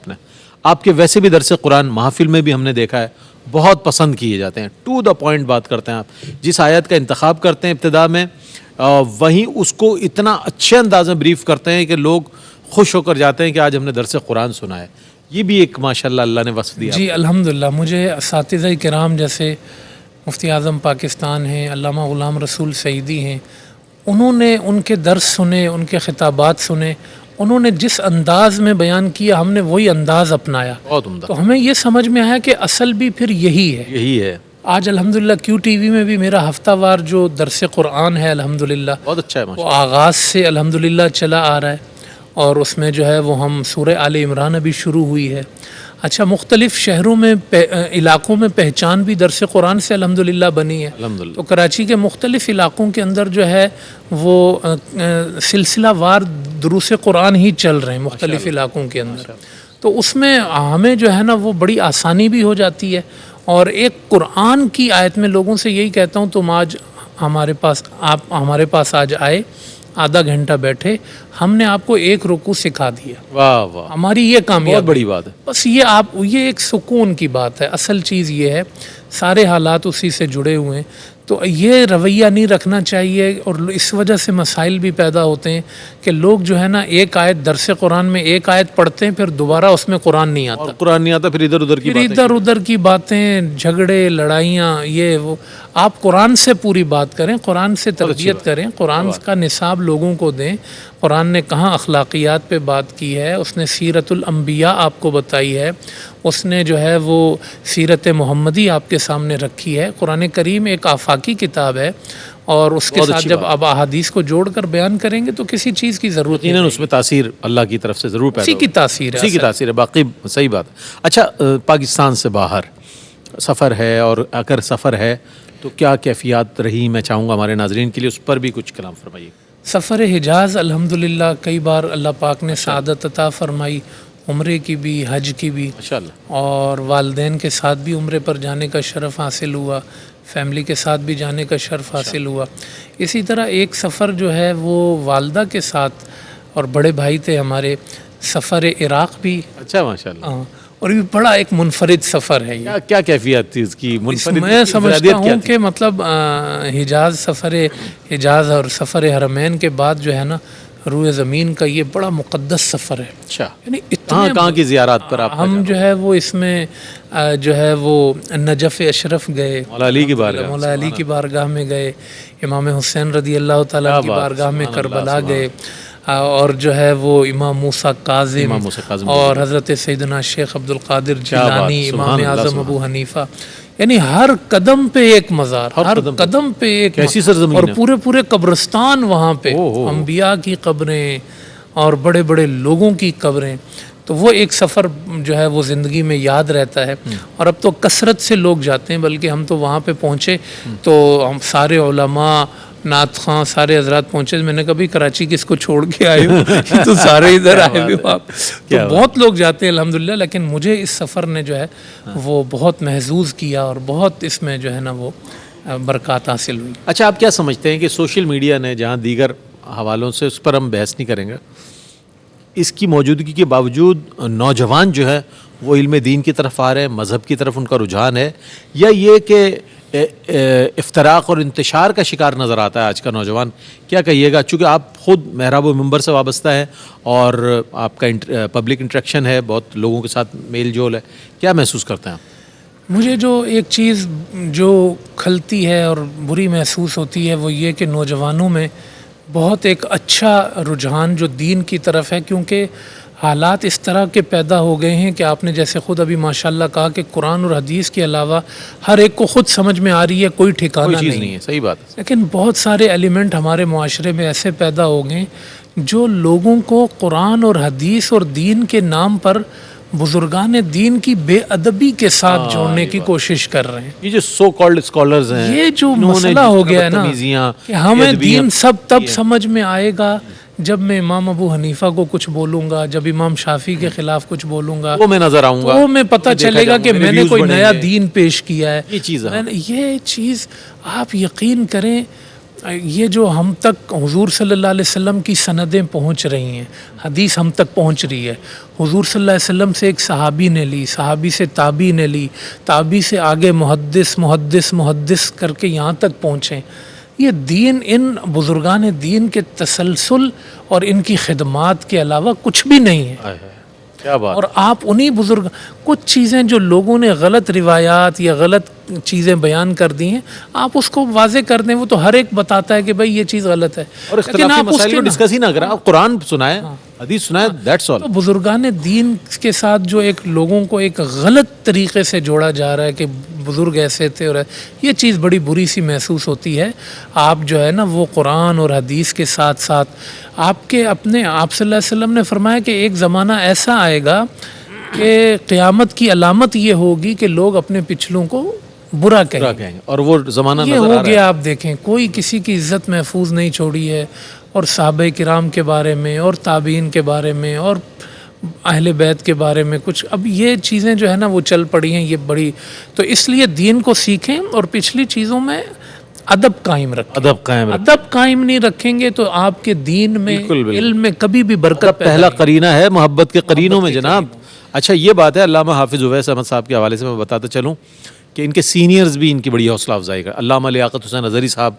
آپ کے ویسے بھی درس قرآن محافل میں بھی ہم نے دیکھا ہے بہت پسند کیے جاتے ہیں، ٹو دا پوائنٹ بات کرتے ہیں آپ۔ جس آیت کا انتخاب کرتے ہیں ابتدا میں، وہیں اس کو اتنا اچھے انداز میں بریف کرتے ہیں کہ لوگ خوش ہو کر جاتے ہیں کہ آج ہم نے درس قرآن سنا ہے۔ یہ بھی ایک ماشاءاللہ اللہ نے وصف دیا۔ جی الحمدللہ، مجھے اساتذہ کرام جیسے مفتی اعظم پاکستان ہیں، علامہ غلام رسول سعیدی ہیں، انہوں نے ان کے درس سنے، ان کے خطابات سنے، انہوں نے جس انداز میں بیان کیا ہم نے وہی انداز اپنایا، بہت عمدہ۔ تو ہمیں یہ سمجھ میں آیا کہ اصل بھی پھر یہی ہے۔ آج الحمدللہ کیو ٹی وی میں بھی میرا ہفتہ وار جو درس قرآن ہے الحمدللہ بہت اچھا ہے، وہ آغاز سے الحمدللہ چلا آ رہا ہے، اور اس میں جو ہے وہ ہم سورہ آل عمران ابھی شروع ہوئی ہے۔ اچھا، مختلف شہروں میں علاقوں میں پہچان بھی درس قرآن سے الحمدللہ بنی ہے۔ تو کراچی کے مختلف علاقوں کے اندر جو ہے وہ سلسلہ وار دروس قرآن ہی چل رہے ہیں مختلف علاقوں کے اندر، تو اس میں ہمیں جو ہے نا وہ بڑی آسانی بھی ہو جاتی ہے۔ اور ایک قرآن کی آیت میں لوگوں سے یہی کہتا ہوں، تم آج آپ ہمارے پاس آج آئے، آدھا گھنٹہ بیٹھے، ہم نے آپ کو ایک رکوع سکھا دیا۔ واہ واہ، ہماری یہ کامیابی، بہت بڑی بات ہے۔ بس یہ ایک سکون کی بات ہے۔ اصل چیز یہ ہے، سارے حالات اسی سے جڑے ہوئے ہیں، تو یہ رویہ نہیں رکھنا چاہیے، اور اس وجہ سے مسائل بھی پیدا ہوتے ہیں کہ لوگ جو ہے نا ایک آیت درس قرآن میں ایک آیت پڑھتے ہیں، پھر دوبارہ اس میں قرآن نہیں آتا، پھر ادھر ادھر کی باتیں، جھگڑے، لڑائیاں، یہ وہ۔ آپ قرآن سے پوری بات کریں، قرآن سے تربیت کریں، قرآن کا نصاب لوگوں کو دیں۔ قرآن نے کہاں اخلاقیات پہ بات کی ہے، اس نے سیرت الانبیاء آپ کو بتائی ہے، اس نے جو ہے وہ سیرت محمدی آپ کے سامنے رکھی ہے۔ قرآن کریم ایک آفاقی کتاب ہے، اور اس کے ساتھ جب آپ احادیث کو جوڑ کر بیان کریں گے تو کسی چیز کی ضرورت نہیں، اس میں تاثیر اللہ کی طرف سے ضرور پیدا اسی کی تاثیر ہے، اسی کی تاثیر ہے، باقی صحیح بات ہے۔ اچھا، پاکستان سے باہر سفر ہے، اور اگر سفر ہے تو کیا کیفیات رہی، میں چاہوں گا ہمارے ناظرین کے لیے اس پر بھی کچھ کلام فرمائیے۔ سفر حجاز الحمدللہ کئی بار اللہ پاک نے سعادت عطا فرمائی، عمرے کی بھی، حج کی بھی، ماشاءاللہ، اور والدین کے ساتھ بھی عمرے پر جانے کا شرف حاصل ہوا، فیملی کے ساتھ بھی جانے کا شرف حاصل ہوا۔ اسی طرح ایک سفر جو ہے وہ والدہ کے ساتھ، اور بڑے بھائی تھے ہمارے، سفر عراق بھی، اچھا ماشاءاللہ، اور یہ بڑا ایک منفرد سفر ہے یہ. کیا کیفیت تھی اس کی؟ میں سمجھتا ہوں کہ مطلب سفر حجاز اور سفر حرمین کے بعد جو ہے نا روئے زمین کا یہ بڑا مقدس سفر ہے. اچھا، یعنی کہاں کی زیارات پر آپ؟ ہم جو ہے وہ اس میں جو ہے وہ نجف اشرف گئے، مولا علی کی بارگاہ، مولا علی کی بارگاہ میں گئے، امام حسین رضی اللہ تعالیٰ کی بارگاہ میں کربلا گئے، اور جو ہے وہ امام موسیٰ کاظم اور حضرت سیدنا شیخ عبد القادر جیلانی، امام اعظم ابو حنیفہ. یعنی ہر قدم پہ ایک مزار، ہر قدم پہ ایک، اور پورے قبرستان وہاں پہ، انبیاء کی قبریں اور بڑے بڑے لوگوں کی قبریں. تو وہ ایک سفر جو ہے وہ زندگی میں یاد رہتا ہے. اور اب تو کثرت سے لوگ جاتے ہیں، بلکہ ہم تو وہاں پہ پہنچے تو ہم سارے علماء، نعت خواں، سارے حضرات پہنچے. میں نے کبھی کراچی کس کو چھوڑ کے آئے ہوں، یہ تو سارے ادھر آئے ہوئے آپ. تو بہت لوگ جاتے ہیں الحمدللہ، لیکن مجھے اس سفر نے جو ہے وہ بہت محظوظ کیا اور بہت اس میں جو ہے نا وہ برکات حاصل ہوئی. اچھا، آپ کیا سمجھتے ہیں کہ سوشل میڈیا نے، جہاں دیگر حوالوں سے اس پر ہم بحث نہیں کریں گے، اس کی موجودگی کے باوجود نوجوان جو ہے وہ علم دین کی طرف آ رہے ہیں، مذہب کی طرف ان کا رجحان ہے، یا یہ کہ افتراق اور انتشار کا شکار نظر آتا ہے آج کا نوجوان؟ کیا کہیے گا؟ چونکہ آپ خود محراب و منبر سے وابستہ ہیں اور آپ کا پبلک انٹریکشن ہے، بہت لوگوں کے ساتھ میل جول ہے، کیا محسوس کرتے ہیں آپ؟ مجھے جو ایک چیز جو کھلتی ہے اور بری محسوس ہوتی ہے وہ یہ کہ نوجوانوں میں بہت ایک اچھا رجحان جو دین کی طرف ہے، کیونکہ حالات اس طرح کے پیدا ہو گئے ہیں کہ آپ نے جیسے خود ابھی ماشاءاللہ کہا کہ قرآن اور حدیث کے علاوہ ہر ایک کو خود سمجھ میں آ رہی ہے، کوئی ٹھکانہ نہیں ہے. صحیح بات ہے. لیکن بہت سارے ایلیمنٹ ہمارے معاشرے میں ایسے پیدا ہو گئے جو لوگوں کو قرآن اور حدیث اور دین کے نام پر بزرگان دین کی بے ادبی کے ساتھ جوڑنے کی کوشش کر رہے ہیں. یہ جو سو کالڈ اسکالرز ہیں، یہ جو مسئلہ ہو گیا ہے نا کہ ہمیں دین سب تب سمجھ میں آئے گا جب میں امام ابو حنیفہ کو کچھ بولوں گا، جب امام شافعی کے خلاف کچھ بولوں گا، وہ میں نظر آؤں گا، وہ میں پتہ چلے گا کہ میں نے کوئی نیا دین پیش کیا ہے. یہ چیز آپ یقین کریں، یہ جو ہم تک حضور صلی اللہ علیہ وسلم کی سندیں پہنچ رہی ہیں، حدیث ہم تک پہنچ رہی ہے، حضور صلی اللہ علیہ وسلم سے ایک صحابی نے لی، صحابی سے تابعی نے لی، تابعی سے آگے محدث کر کے یہاں تک پہنچیں. یہ دین ان بزرگان دین کے تسلسل اور ان کی خدمات کے علاوہ کچھ بھی نہیں ہے. کیا بات. اور آپ انہی بزرگ کچھ چیزیں جو لوگوں نے غلط روایات یا غلط چیزیں بیان کر دی ہیں، آپ اس کو واضح کر دیں، وہ تو ہر ایک بتاتا ہے کہ بھائی یہ چیز غلط ہے، اور اختلافی مسائل کو ڈسکس ہی نہ کریں، آپ قرآن سنائیں، حدیث سنائیں، دیٹس آل. تو بزرگان دین کے ساتھ جو ایک لوگوں کو ایک غلط طریقے سے جوڑا جا رہا ہے کہ بزرگ ایسے تھے، اور یہ چیز بڑی بری سی محسوس ہوتی ہے. آپ جو ہے نا وہ قرآن اور حدیث کے ساتھ ساتھ آپ صلی اللہ علیہ وسلم نے فرمایا کہ ایک زمانہ ایسا آئے گا کہ قیامت کی علامت یہ ہوگی کہ لوگ اپنے پچھلوں کو برا کہیں گے، اور وہ زمانہ یہ ہو گیا. آپ دیکھیں کوئی کسی کی عزت محفوظ نہیں چھوڑی ہے، اور صحابہ کرام کے بارے میں اور تابعین کے بارے میں اور اہل بیت کے بارے میں کچھ، اب یہ چیزیں جو ہے نا وہ چل پڑی ہیں، یہ بڑی. تو اس لیے دین کو سیکھیں اور پچھلی چیزوں میں ادب قائم رکھیں. ادب قائم نہیں رکھیں گے تو آپ کے دین میں، علم میں کبھی بھی برکت پہلا قرینہ ہے محبت کے قرینوں میں جناب. اچھا یہ بات ہے، علامہ حافظ اویس احمد صاحب کے حوالے سے میں بتاتا چلوں کہ ان کے سینئرز بھی ان کی بڑی حوصلہ افزائی کر. علامہ لیاقت حسین اظہری صاحب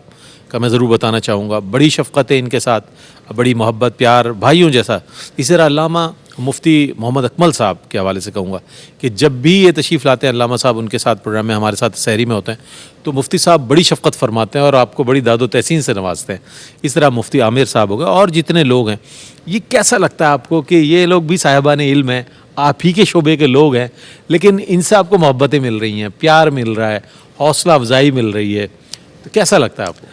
کا میں ضرور بتانا چاہوں گا، بڑی شفقت ہے ان کے ساتھ، بڑی محبت، پیار، بھائیوں جیسا. اسی طرح علامہ مفتی محمد اکمل صاحب کے حوالے سے کہوں گا کہ جب بھی یہ تشریف لاتے ہیں علامہ صاحب، ان کے ساتھ پروگرام میں ہمارے ساتھ سحری میں ہوتے ہیں، تو مفتی صاحب بڑی شفقت فرماتے ہیں اور آپ کو بڑی داد و تحسین سے نوازتے ہیں. اس طرح مفتی عامر صاحب ہو گئے اور جتنے لوگ ہیں. یہ کیسا لگتا ہے آپ کو کہ یہ لوگ بھی صاحبان علم ہیں، آپ ہی کے شعبے کے لوگ ہیں، لیکن ان سے آپ کو محبتیں مل رہی ہیں، پیار مل رہا ہے، حوصلہ افزائی مل رہی ہے، تو کیسا لگتا ہے آپ کو؟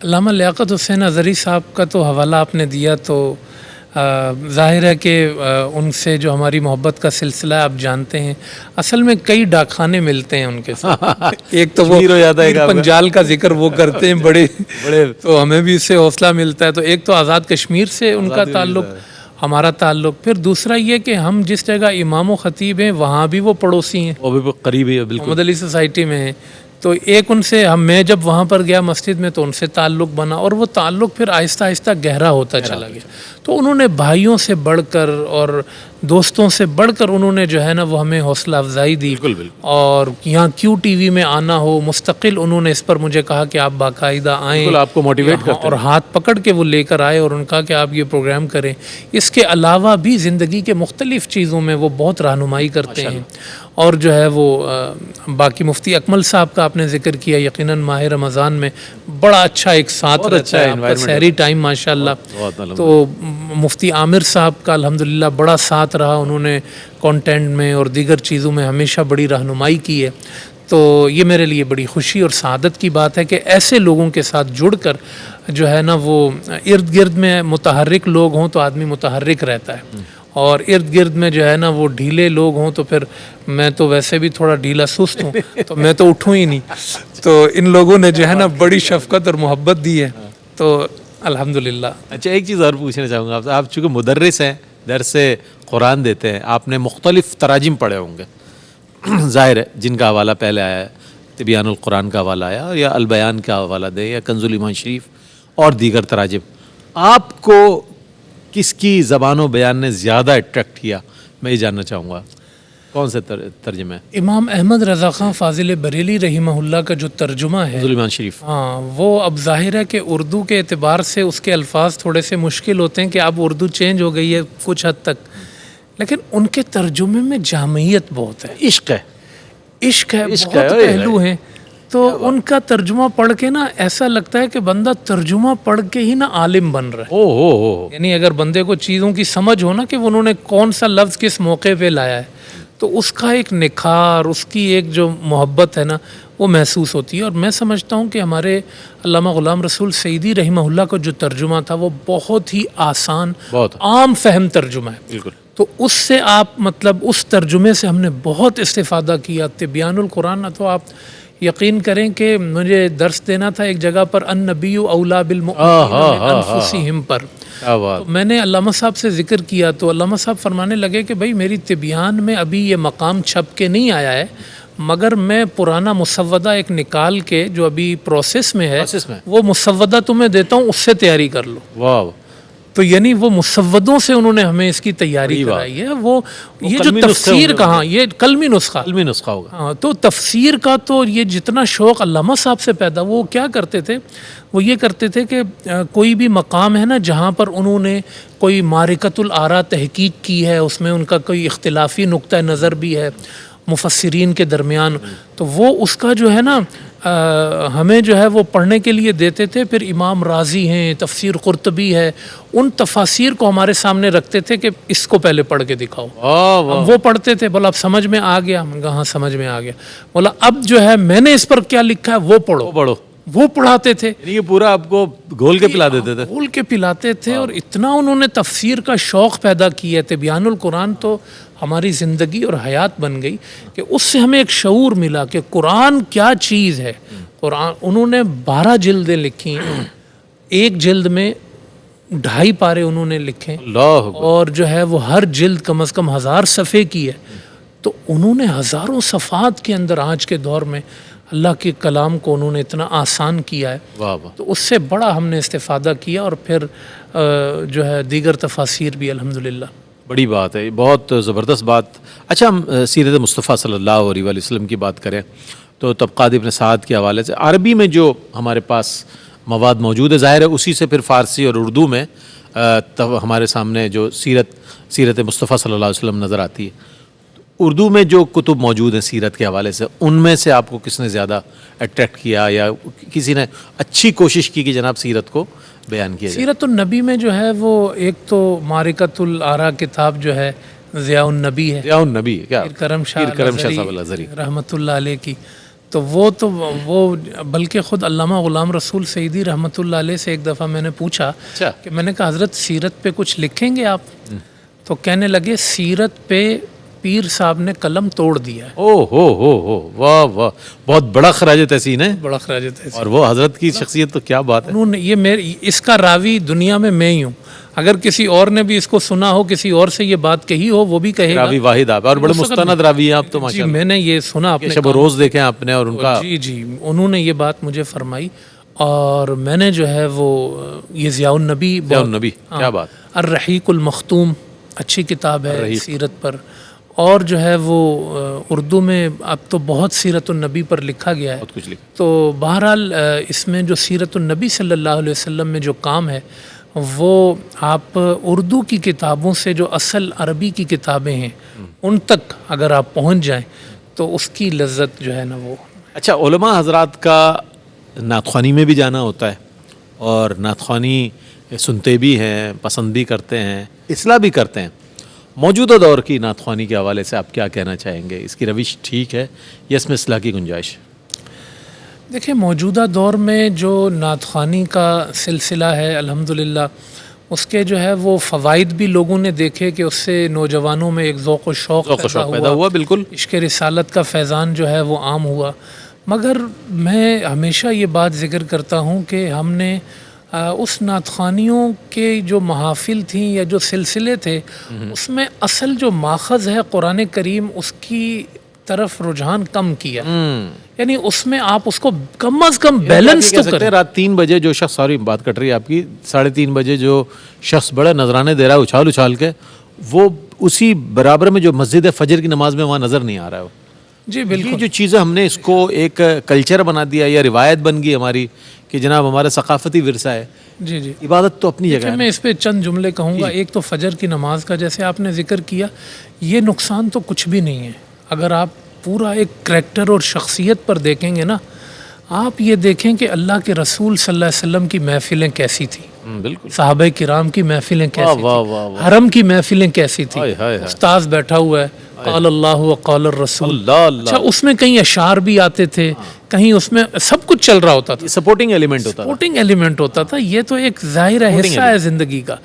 علامہ لیاقت حسین اظہری صاحب کا تو حوالہ آپ نے دیا، تو ظاہر ہے کہ ان سے جو ہماری محبت کا سلسلہ آپ جانتے ہیں. اصل میں کئی ڈاکخانے ملتے ہیں ان کے ساتھ. ایک تو وہ پنجال کا ذکر وہ کرتے ہیں بڑے، تو ہمیں بھی اس سے حوصلہ ملتا ہے. تو ایک تو آزاد کشمیر سے ان کا تعلق، ہمارا تعلق. پھر دوسرا یہ کہ ہم جس جگہ امام و خطیب ہیں وہاں بھی وہ پڑوسی ہیں، وہ بھی قریب ہے، بالکل محمد علی سوسائٹی میں ہیں. تو ایک ان سے میں جب وہاں پر گیا مسجد میں تو ان سے تعلق بنا، اور وہ تعلق پھر آہستہ آہستہ گہرا ہوتا چلا گیا. تو انہوں نے بھائیوں سے بڑھ کر اور دوستوں سے بڑھ کر انہوں نے جو ہے نا وہ ہمیں حوصلہ افزائی دی. بالکل. اور یہاں کیو ٹی وی میں آنا ہو مستقل انہوں نے اس پر مجھے کہا کہ آپ باقاعدہ آئیں. بالکل آپ کو موٹیویٹ کرتے اور ہاتھ پکڑ کے وہ لے کر آئے اور ان کا کہ آپ یہ پروگرام کریں. اس کے علاوہ بھی زندگی کے مختلف چیزوں میں وہ بہت رہنمائی کرتے ہیں. اور جو ہے وہ باقی مفتی اکمل صاحب کا آپ نے ذکر کیا, یقیناً ماہ رمضان میں بڑا اچھا ایک ساتھ رہتا ہے آپ کا سحری ٹائم ماشاء اللہ. تو مفتی عامر صاحب کا الحمدللہ بڑا ساتھ رہا, انہوں نے کانٹینٹ میں اور دیگر چیزوں میں ہمیشہ بڑی رہنمائی کی ہے. تو یہ میرے لیے بڑی خوشی اور سعادت کی بات ہے کہ ایسے لوگوں کے ساتھ جڑ کر جو ہے نا وہ ارد گرد میں متحرک لوگ ہوں تو آدمی متحرک رہتا ہے, اور ارد گرد میں جو ہے نا وہ ڈھیلے لوگ ہوں تو پھر میں تو ویسے بھی تھوڑا ڈھیلا سست ہوں تو میں تو اٹھوں ہی نہیں. تو ان لوگوں نے جو ہے نا بڑی شفقت اور محبت دی ہے, تو الحمدللہ. اچھا ایک چیز اور پوچھنا چاہوں گا آپ چونکہ مدرس ہیں, درس قرآن دیتے ہیں, آپ نے مختلف تراجم پڑھے ہوں گے ظاہر ہے, جن کا حوالہ پہلے آیا ہے تبیان القرآن کا حوالہ آیا, یا البیان کا حوالہ دیں, یا کنز الایمان شریف اور دیگر تراجم. آپ کو کس کی زبان و بیان نے زیادہ اٹریکٹ کیا, میں یہ جاننا چاہوں گا, کون سے ترجمے؟ امام احمد رضا خان فاضل بریلی رحمہ اللہ کا جو ترجمہ ہے کنز الایمان شریف, ہاں وہ اب ظاہر ہے کہ اردو کے اعتبار سے اس کے الفاظ تھوڑے سے مشکل ہوتے ہیں کہ اب اردو چینج ہو گئی ہے کچھ حد تک, لیکن ان کے ترجمے میں جامعیت بہت ہے, عشق ہے, عشق ہے, بہت پہلو ہیں. تو ان کا ترجمہ پڑھ کے نا ایسا لگتا ہے کہ بندہ ترجمہ پڑھ کے ہی نا عالم بن رہا ہے. یعنی اگر بندے کو چیزوں کی سمجھ ہو نا کہ انہوں نے کون سا لفظ کس موقع پہ لایا ہے, تو اس کا ایک نکھار, اس کی ایک جو محبت ہے نا وہ محسوس ہوتی ہے. اور میں سمجھتا ہوں کہ ہمارے علامہ غلام رسول سعیدی رحمہ اللہ کا جو ترجمہ تھا وہ بہت ہی آسان, عام فہم ترجمہ ہے. بالکل. تو اس سے آپ مطلب اس ترجمے سے ہم نے بہت استفادہ کیا. تبیان القرآن تو آپ یقین کریں کہ مجھے درس دینا تھا ایک جگہ پر النبی اولا بالمؤمنین من انفسہم پر, تو میں نے علامہ صاحب سے ذکر کیا تو علامہ صاحب فرمانے لگے کہ بھائی میری تبیان میں ابھی یہ مقام چھپ کے نہیں آیا ہے, مگر میں پرانا مسودہ ایک نکال کے جو ابھی پروسیس میں ہے وہ مسودہ تمہیں دیتا ہوں, اس سے تیاری کر لو. واو. تو یعنی وہ مسودوں سے انہوں نے ہمیں اس کی تیاری کرائی ہے. وہ یہ جو تفسیر کہاں, یہ کلمی نسخہ ہوگا. ہاں, تو تفسیر کا تو یہ جتنا شوق علامہ صاحب سے پیدا, وہ کیا کرتے تھے, وہ یہ کرتے تھے کہ کوئی بھی مقام ہے نا جہاں پر انہوں نے کوئی معرکۃ الآراء تحقیق کی ہے, اس میں ان کا کوئی اختلافی نقطہ نظر بھی ہے مفسرین کے درمیان, تو وہ اس کا جو ہے نا ہمیں جو ہے وہ پڑھنے کے لیے دیتے تھے. پھر امام رازی ہیں, تفسیر قرطبی ہے, ان تفاسیر کو ہمارے سامنے رکھتے تھے کہ اس کو پہلے پڑھ کے دکھاؤ. ہم وہ پڑھتے تھے, بولا اب سمجھ میں آ گیا, ہم کہا ہاں سمجھ میں آ گیا. بولا اب جو ہے میں نے اس پر کیا لکھا ہے وہ پڑھو. وہ پڑھاتے تھے, یہ پورا آپ کو گھول کے پلا دیتے تھے. گھول کے پلاتے تھے. اور اتنا انہوں نے تفسیر کا شوق پیدا کیا ہے. تبیان القرآن تو ہماری زندگی اور حیات بن گئی کہ اس سے ہمیں ایک شعور ملا کہ قرآن کیا چیز ہے. قرآن انہوں نے 12 جلدیں لکھی ہیں, ایک جلد میں 2.5 پارے انہوں نے لکھے, اور جو ہے وہ ہر جلد کم از کم 1000 صفحے کی ہے. تو انہوں نے ہزاروں صفحات کے اندر آج کے دور میں اللہ کے کلام کو انہوں نے اتنا آسان کیا ہے. تو اس سے بڑا ہم نے استفادہ کیا, اور پھر جو ہے دیگر تفاسیر بھی الحمدللہ. بڑی بات ہے, بہت زبردست بات. اچھا ہم سیرت مصطفیٰ صلی اللہ علیہ وسلم کی بات کریں تو طبقات ابن سعد کے حوالے سے عربی میں جو ہمارے پاس مواد موجود ہے, ظاہر ہے اسی سے پھر فارسی اور اردو میں ہمارے سامنے جو سیرت مصطفیٰ صلی اللہ علیہ وسلم نظر آتی ہے. اردو میں جو کتب موجود ہیں سیرت کے حوالے سے, ان میں سے آپ کو کس نے زیادہ اٹریکٹ کیا, یا کسی نے اچھی کوشش کی کہ جناب سیرت کو بیان کیا جائے؟ سیرت النبی میں جو ہے وہ ایک تو معرکۃ الآراء کتاب جو ہے ضیاء النبی ہے, ضیاء النبی کیا کرم شاہ صاحب الازہری رحمۃ اللہ علیہ کی. تو وہ بلکہ خود علامہ غلام رسول سعیدی رحمۃ اللہ علیہ سے ایک دفعہ میں نے پوچھا کہ میں نے کہا حضرت سیرت پہ کچھ لکھیں گے آپ؟ تو کہنے لگے سیرت پہ پیر صاحب نے قلم توڑ دیا ہے. ہو واہ واہ, بہت بڑا خراج تحسین ہے, بڑا خراج تحسین. اور وہ حضرت کی شخصیت تو کیا بات ہے. انہوں نے یہ اس کا راوی دنیا میں ہی ہوں. اگر کسی اور نے بھی اس کو سنا ہو, کسی اور سے یہ بات کہی ہو, وہ بھی کہے گا. راوی واحد آپ, اور بڑے مستند راوی ہیں آپ تو ماشاءاللہ. میں نے یہ سنا اپنے شب و روز دیکھیں آپ نے, اور ان کا جی انہوں نے یہ بات مجھے فرمائی, اور میں نے جو ہے وہ یہ ضیاء النبی کیا بات. الرحیق المختوم اچھی کتاب ہے سیرت پر، اور جو ہے وہ اردو میں اب تو بہت سیرت النبی پر لکھا گیا ہے، بہت کچھ لکھا. تو بہرحال اس میں جو سیرت النبی صلی اللہ علیہ وسلم میں جو کام ہے وہ آپ اردو کی کتابوں سے جو اصل عربی کی کتابیں ہیں ان تک اگر آپ پہنچ جائیں تو اس کی لذت جو ہے نا وہ. اچھا، علماء حضرات کا نعت خوانی میں بھی جانا ہوتا ہے اور نعت خوانی سنتے بھی ہیں، پسند بھی کرتے ہیں، اصلاح بھی کرتے ہیں. موجودہ دور کی نعت خوانی کے حوالے سے آپ کیا کہنا چاہیں گے؟ اس کی روش ٹھیک ہے یا اس میں اصلاح کی گنجائش؟ دیکھیں، موجودہ دور میں جو نعت خوانی کا سلسلہ ہے الحمدللہ اس کے جو ہے وہ فوائد بھی لوگوں نے دیکھے کہ اس سے نوجوانوں میں ایک ذوق و شوق پیدا ہوا. بالکل، عشق رسالت کا فیضان جو ہے وہ عام ہوا. مگر میں ہمیشہ یہ بات ذکر کرتا ہوں کہ ہم نے اس نعت خوانیوں کے جو محافل تھیں یا جو سلسلے تھے اس میں اصل جو ماخذ ہے قرآن کریم اس کی طرف رجحان کم کیا. یعنی اس میں آپ اس کو کم از کم بیلنس تو کریں. رات 3 بجے جو شخص، سوری بات کٹ رہی ہے آپ کی، 3:30 بجے جو شخص بڑے نذرانے دے رہا ہے اچھال اچھال کے، وہ اسی برابر میں جو مسجد فجر کی نماز میں وہاں نظر نہیں آ رہا ہے. جی بالکل، یہ جو چیزیں ہم نے اس کو ایک کلچر بنا دیا یا روایت بن گئی ہماری کہ جناب ہمارا ثقافتی ورثہ ہے. جی جی، عبادت تو اپنی جگہ ہے. میں اس پہ چند جملے کہوں گا. ایک تو فجر کی نماز کا جیسے آپ نے ذکر کیا، یہ نقصان تو کچھ بھی نہیں ہے. اگر آپ پورا ایک کریکٹر اور شخصیت پر دیکھیں گے نا، آپ یہ دیکھیں کہ اللہ کے رسول صلی اللہ علیہ وسلم کی محفلیں کیسی تھیں، بالکل، صحابہ کرام کی محفلیں کیسی تھیں، حرم کی محفلیں کیسی تھیں. استاذ بیٹھا ہوا ہے، قال اللہ و قال الرسول. اچھا، اس میں کہیں اشعار بھی آتے تھے، کہیں اس میں سب کچھ چل رہا ہوتا تھا، سپورٹنگ ایلیمنٹ ہوتا تھا. سپورٹنگ ایلیمنٹ ہوتا تھا. یہ تو ایک ظاہر حصہ ہے زندگی کا.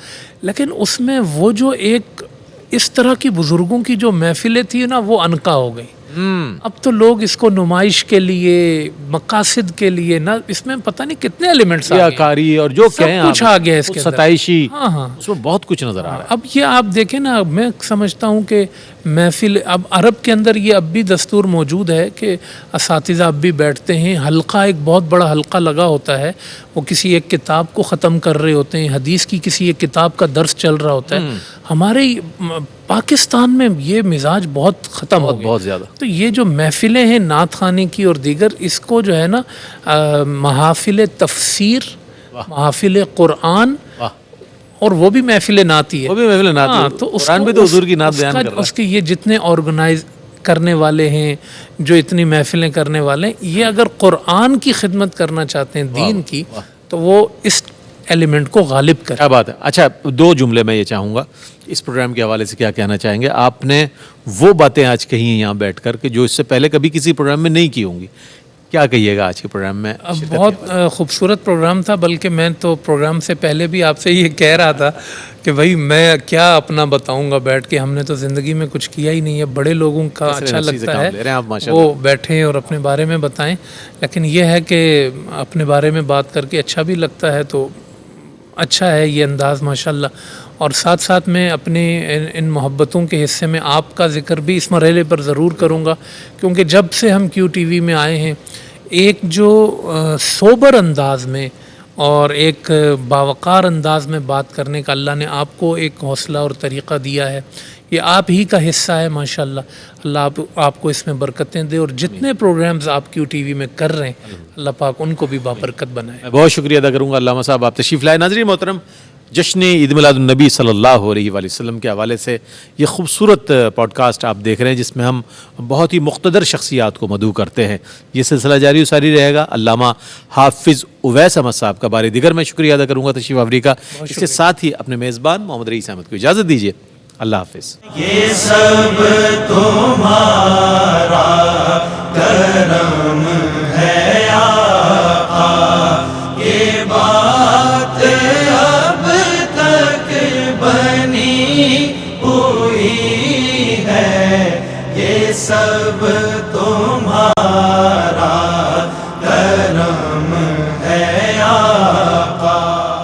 لیکن اس میں وہ جو ایک اس طرح کی بزرگوں کی جو محفلیں تھیں نا وہ عنقا ہو گئی. اب تو لوگ اس کو نمائش کے لیے، مقاصد کے لیے نا، اس میں پتہ نہیں کتنے ایلیمنٹس کاری اور جو سب کچھ آ گیا اس کے ستائشی، ہاں اس میں بہت کچھ نظر آ رہا ہے. اب یہ آپ دیکھیں نا، میں سمجھتا ہوں کہ محفل اب عرب کے اندر یہ اب بھی دستور موجود ہے کہ اساتذہ اب بھی بیٹھتے ہیں، حلقہ ایک بہت بڑا حلقہ لگا ہوتا ہے، وہ کسی ایک کتاب کو ختم کر رہے ہوتے ہیں، حدیث کی کسی ایک کتاب کا درس چل رہا ہوتا ہے. ہمارے پاکستان میں یہ مزاج بہت ختم ہو گیا، بہت زیادہ. تو یہ جو محفلیں ہیں نعت خوانی کی اور دیگر، اس کو جو ہے نا محافل تفسیر، محافل قرآن، اور وہ بھی محفل نعتی ہے، وہ بھی محفل نعت ہے. تو قرآن بھی تو حضور کی نعت بیان کر رہا ہے. اس کے یہ جتنے آرگنائز کرنے والے ہیں، جو اتنی محفلیں کرنے والے ہیں، یہ اگر قرآن کی خدمت کرنا چاہتے ہیں، دین کی، تو وہ اس ایلیمنٹ کو غالب کریں. کیا بات ہے. اچھا، 2 جملے میں یہ چاہوں گا اس پروگرام کے حوالے سے کیا کہنا چاہیں گے؟ آپ نے وہ باتیں آج کہی ہیں یہاں بیٹھ کر کہ جو اس سے پہلے کبھی کسی پروگرام میں نہیں کی ہوں گی. کیا کہیے گا آج کے پروگرام میں؟ بہت خوبصورت پروگرام تھا. بلکہ میں تو پروگرام سے پہلے بھی آپ سے یہ کہہ رہا تھا کہ بھائی میں کیا اپنا بتاؤں گا بیٹھ کے، ہم نے تو زندگی میں کچھ کیا ہی نہیں ہے. بڑے لوگوں کا اچھا لگتا ہے وہ بیٹھیں اور اپنے بارے میں بتائیں، لیکن یہ ہے کہ اپنے بارے میں بات کر کے اچھا بھی لگتا ہے، تو اچھا ہے یہ انداز ماشاءاللہ. اور ساتھ ساتھ میں اپنی ان محبتوں کے حصے میں آپ کا ذکر بھی اس مرحلے پر ضرور کروں گا، کیونکہ جب سے ہم کیو ٹی وی میں آئے ہیں، ایک جو سوبر انداز میں اور ایک باوقار انداز میں بات کرنے کا اللہ نے آپ کو ایک حوصلہ اور طریقہ دیا ہے. یہ آپ ہی کا حصہ ہے ماشاءاللہ. اللہ آپ کو اس میں برکتیں دے، اور جتنے پروگرامز آپ کیو ٹی وی میں کر رہے ہیں اللہ پاک ان کو بھی بابرکت بنائے. بہت شکریہ ادا کروں گا علامہ صاحب، آپ تشریف لائے. ناظرین محترم، جشن عید میلاد النبی صلی اللہ علیہ وآلہ وسلم کے حوالے سے یہ خوبصورت پوڈ کاسٹ آپ دیکھ رہے ہیں، جس میں ہم بہت ہی مقتدر شخصیات کو مدعو کرتے ہیں. یہ سلسلہ جاری و ساری رہے گا. علامہ حافظ اویس احمد صاحب کا بار دیگر میں شکریہ ادا کروں گا تشریف آوری کا. اس کے ساتھ ہی اپنے میزبان محمد رئیس احمد کو اجازت دیجیے. اللہ حافظ. یہ سب تمہارا کرم ہے آقا، یہ بات اب تک بنی ہوئی ہے، یہ سب تمہارا